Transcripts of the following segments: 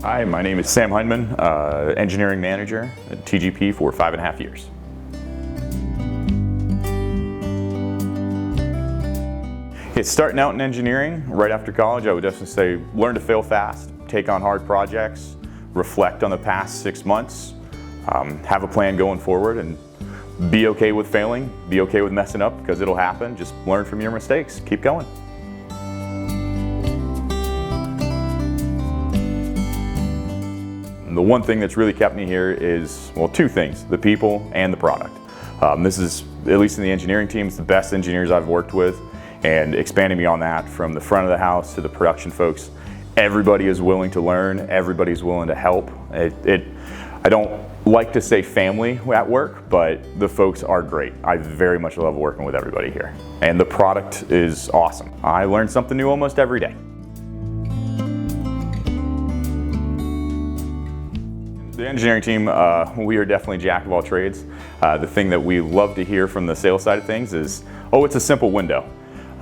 Hi, my name is Sam Hindman, engineering manager at TGP for 5.5 years. It's starting out in engineering right after college. I would definitely say learn to fail fast, take on hard projects, reflect on the past 6 months, have a plan going forward, and be okay with failing, be okay with messing up because it'll happen. Just learn from your mistakes, keep going. The one thing that's really kept me here is, well, two things, the people and the product. This is, at least in the engineering teams, the best engineers I've worked with, and expanding beyond that from the front of the house to the production folks, everybody is willing to learn, everybody's willing to help. I don't like to say family at work, but the folks are great. I very much love working with everybody here. And the product is awesome. I learn something new almost every day. The engineering team, we are definitely jack of all trades. The thing that we love to hear from the sales side of things is, oh, it's a simple window.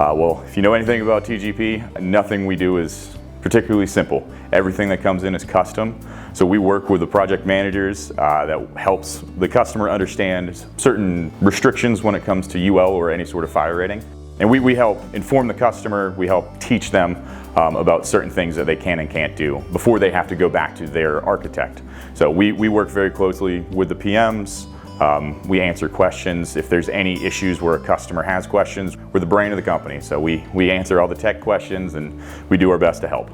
Well, if you know anything about TGP, nothing we do is particularly simple. Everything that comes in is custom. So we work with the project managers that helps the customer understand certain restrictions when it comes to UL or any sort of fire rating. And we help inform the customer, we help teach them about certain things that they can and can't do before they have to go back to their architect. So we work very closely with the PMs. We answer questions. If there's any issues where a customer has questions, we're the brain of the company. So we answer all the tech questions and we do our best to help.